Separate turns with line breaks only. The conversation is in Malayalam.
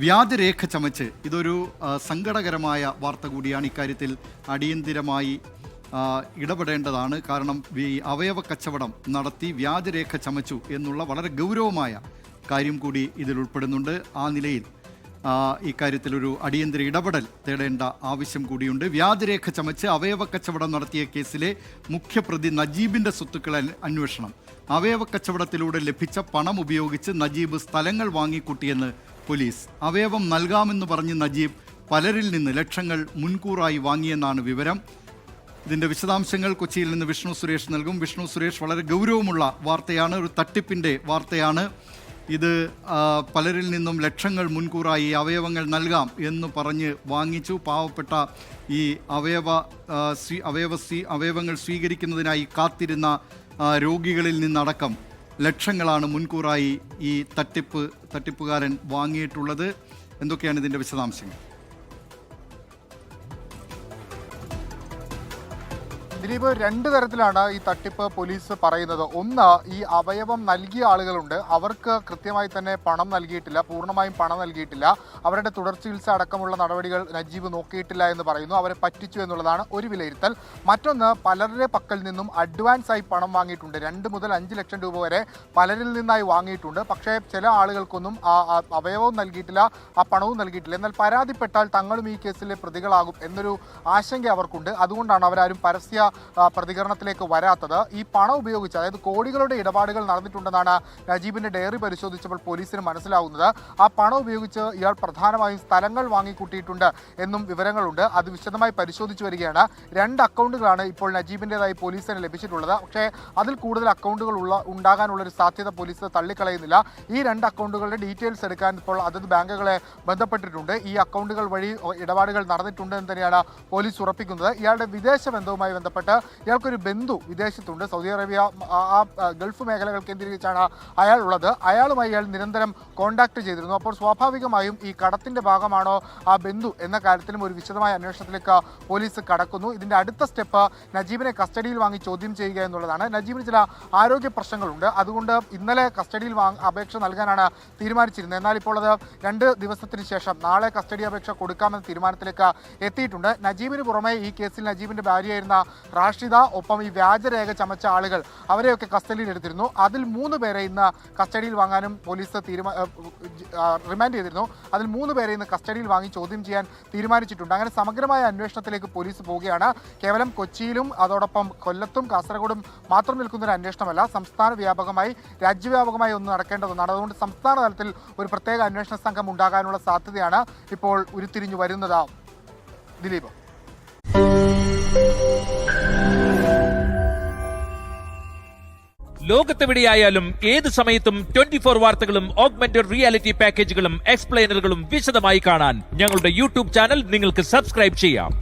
വ്യാജരേഖ ചമച്ച് ഇതൊരു സങ്കടകരമായ വാർത്ത കൂടിയാണ്. ഇക്കാര്യത്തിൽ അടിയന്തിരമായി ഇടപെടേണ്ടതാണ്. കാരണം അവയവ കച്ചവടം നടത്തി വ്യാജരേഖ ചമച്ചു എന്നുള്ള വളരെ ഗൗരവമായ കാര്യം കൂടി ഇതിൽ ഉൾപ്പെടുന്നുണ്ട്. ആ നിലയിൽ ഇക്കാര്യത്തിലൊരു അടിയന്തര ഇടപെടൽ തേടേണ്ട ആവശ്യം കൂടിയുണ്ട്. വ്യാജരേഖ ചമച്ച് അവയവ കച്ചവടം നടത്തിയ കേസിലെ മുഖ്യപ്രതി നജീബിൻ്റെ സ്വത്തുക്കളെ അന്വേഷണം. അവയവ കച്ചവടത്തിലൂടെ ലഭിച്ച പണം ഉപയോഗിച്ച് നജീബ് സ്ഥലങ്ങൾ വാങ്ങിക്കൂട്ടിയെന്ന് പോലീസ്. അവയവം നൽകാമെന്ന് പറഞ്ഞ് നജീബ് പലരിൽ നിന്ന് ലക്ഷങ്ങൾ മുൻകൂറായി വാങ്ങിയെന്നാണ് വിവരം. ഇതിൻ്റെ വിശദാംശങ്ങൾ കൊച്ചിയിൽ നിന്ന് വിഷ്ണു സുരേഷ് നൽകും. വിഷ്ണു സുരേഷ്, വളരെ ഗൗരവമുള്ള വാർത്തയാണ്, ഒരു തട്ടിപ്പിൻ്റെ വാർത്തയാണ് ഇത്. പലരിൽ നിന്നും ലക്ഷങ്ങൾ മുൻകൂറായി അവയവങ്ങൾ നൽകാം എന്ന് പറഞ്ഞ് വാങ്ങിച്ചു. പാവപ്പെട്ട ഈ അവയവങ്ങൾ സ്വീകരിക്കുന്നതിനായി കാത്തിരുന്ന രോഗികളിൽ നിന്നടക്കം ലക്ഷങ്ങളാണ് മുൻകൂറായി ഈ തട്ടിപ്പുകാരൻ വാങ്ങിയിട്ടുള്ളത്. എന്തൊക്കെയാണ് ഇതിൻ്റെ വിശദാംശങ്ങൾ?
ദിലീപ്, രണ്ട് തരത്തിലാണ് ഈ തട്ടിപ്പ് പോലീസ് പറയുന്നത്. ഒന്ന്, ഈ അവയവം നൽകിയ ആളുകളുണ്ട്, അവർക്ക് കൃത്യമായി തന്നെ പണം നൽകിയിട്ടില്ല, പൂർണ്ണമായും പണം നൽകിയിട്ടില്ല, അവരുടെ തുടർ ചികിത്സ അടക്കമുള്ള നടപടികൾ നജീബ് നോക്കിയിട്ടില്ല എന്ന് പറയുന്നു, അവരെ പറ്റിച്ചു എന്നുള്ളതാണ് ഒരു വിലയിരുത്തൽ. മറ്റൊന്ന്, പലരുടെ പക്കൽ നിന്നും അഡ്വാൻസായി പണം വാങ്ങിയിട്ടുണ്ട്. 2 മുതൽ 5 ലക്ഷം രൂപ വരെ പലരിൽ നിന്നായി വാങ്ങിയിട്ടുണ്ട്. പക്ഷേ ചില ആളുകൾക്കൊന്നും അവയവവും നൽകിയിട്ടില്ല, ആ പണവും നൽകിയിട്ടില്ല. എന്നാൽ പരാതിപ്പെട്ടാൽ തങ്ങളും ഈ കേസിലെ പ്രതികളാകും എന്നൊരു ആശങ്ക അവർക്കുണ്ട്. അതുകൊണ്ടാണ് അവരാരും പരസ്യ പ്രതികരണത്തിലേക്ക് വരാത്തത്. ഈ പണം ഉപയോഗിച്ച്, അതായത് കോടികളുടെ ഇടപാടുകൾ നടന്നിട്ടുണ്ടെന്നാണ് നജീബിന്റെ ഡയറി പരിശോധിച്ചപ്പോൾ പോലീസിന് മനസ്സിലാവുന്നത്. ആ പണം ഉപയോഗിച്ച് ഇയാൾ പ്രധാനമായും സ്ഥലങ്ങൾ വാങ്ങിക്കൂട്ടിയിട്ടുണ്ട് എന്നും വിവരങ്ങളുണ്ട്. അത് വിശദമായി പരിശോധിച്ചു വരികയാണ്. 2 അക്കൗണ്ടുകളാണ് ഇപ്പോൾ നജീബിൻ്റെതായി പോലീസിന് ലഭിച്ചിട്ടുള്ളത്. പക്ഷേ അതിൽ കൂടുതൽ അക്കൗണ്ടുകൾ ഉണ്ടാകാനുള്ളൊരു സാധ്യത പോലീസ് തള്ളിക്കളയുന്നില്ല. ഈ 2 അക്കൗണ്ടുകളുടെ ഡീറ്റെയിൽസ് എടുക്കാൻ ഇപ്പോൾ അതത് ബാങ്കുകളെ ബന്ധപ്പെട്ടിട്ടുണ്ട്. ഈ അക്കൗണ്ടുകൾ വഴി ഇടപാടുകൾ നടന്നിട്ടുണ്ട് എന്ന് തന്നെയാണ് പോലീസ് ഉറപ്പിക്കുന്നത്. ഇയാളുടെ വിദേശ ബന്ധവുമായി ബന്ധപ്പെട്ട് ഇയാൾക്കൊരു ബന്ധു വിദേശത്തുണ്ട്, സൗദി അറേബ്യ, ആ ഗൾഫ് മേഖലകൾ കേന്ദ്രീകരിച്ചാണ് അയാൾ ഉള്ളത്. അയാളുമായി ഇയാൾ നിരന്തരം കോൺടാക്ട് ചെയ്തിരുന്നു. അപ്പോൾ സ്വാഭാവികമായും ഈ കടത്തിന്റെ ഭാഗമാണോ ആ ബന്ധു എന്ന കാര്യത്തിലും ഒരു വിശദമായ അന്വേഷണത്തിലേക്ക് പോലീസ് കടക്കുന്നു. ഇതിന്റെ അടുത്ത സ്റ്റെപ്പ് നജീബിനെ കസ്റ്റഡിയിൽ വാങ്ങി ചോദ്യം ചെയ്യുക എന്നുള്ളതാണ്. നജീബിന് ചില ആരോഗ്യ പ്രശ്നങ്ങളുണ്ട്, അതുകൊണ്ട് ഇന്നലെ കസ്റ്റഡിയിൽ അപേക്ഷ നൽകാനാണ് തീരുമാനിച്ചിരുന്നത്. എന്നാൽ ഇപ്പോൾ അത് 2 ദിവസത്തിന് ശേഷം നാളെ കസ്റ്റഡി അപേക്ഷ കൊടുക്കാമെന്ന തീരുമാനത്തിലേക്ക് എത്തിയിട്ടുണ്ട്. നജീബിന് പുറമെ ഈ കേസിൽ നജീബിന്റെ ഭാര്യയായിരുന്ന റാഷിദ, ഒപ്പം ഈ വ്യാജരേഖ ചമച്ച ആളുകൾ, അവരെയൊക്കെ കസ്റ്റഡിയിൽ എടുത്തിരുന്നു. അതിൽ 3 പേരെ ഇന്ന് കസ്റ്റഡിയിൽ വാങ്ങാനും പോലീസ് റിമാൻഡ് ചെയ്തിരുന്നു. അതിൽ 3 പേരെ ഇന്ന് കസ്റ്റഡിയിൽ വാങ്ങി ചോദ്യം ചെയ്യാൻ തീരുമാനിച്ചിട്ടുണ്ട്. അങ്ങനെ സമഗ്രമായ അന്വേഷണത്തിലേക്ക് പോലീസ് പോവുകയാണ്. കേവലം കൊച്ചിയിലും അതോടൊപ്പം കൊല്ലത്തും കാസർഗോഡും മാത്രം നിൽക്കുന്നൊരു അന്വേഷണമല്ല, സംസ്ഥാന വ്യാപകമായി രാജ്യവ്യാപകമായി ഒന്ന് നടക്കേണ്ടതുണ്ട്. അതുകൊണ്ട് സംസ്ഥാന തലത്തിൽ ഒരു പ്രത്യേക അന്വേഷണ സംഘം ഉണ്ടാകാനുള്ള സാധ്യതയാണ് ഇപ്പോൾ ഉരുത്തിരിഞ്ഞു വരുന്നത്. ദിലീപ്,
ലോകത്തെവിടെയായാലും ഏത് സമയത്തും 24 വാർത്തകളും ഓഗ്മെന്റഡ് റിയാലിറ്റി പാക്കേജുകളും എക്സ്പ്ലെയിനറുകളും വിശദമായി കാണാൻ ഞങ്ങളുടെ യൂട്യൂബ് ചാനൽ നിങ്ങൾക്ക് സബ്സ്ക്രൈബ് ചെയ്യാം.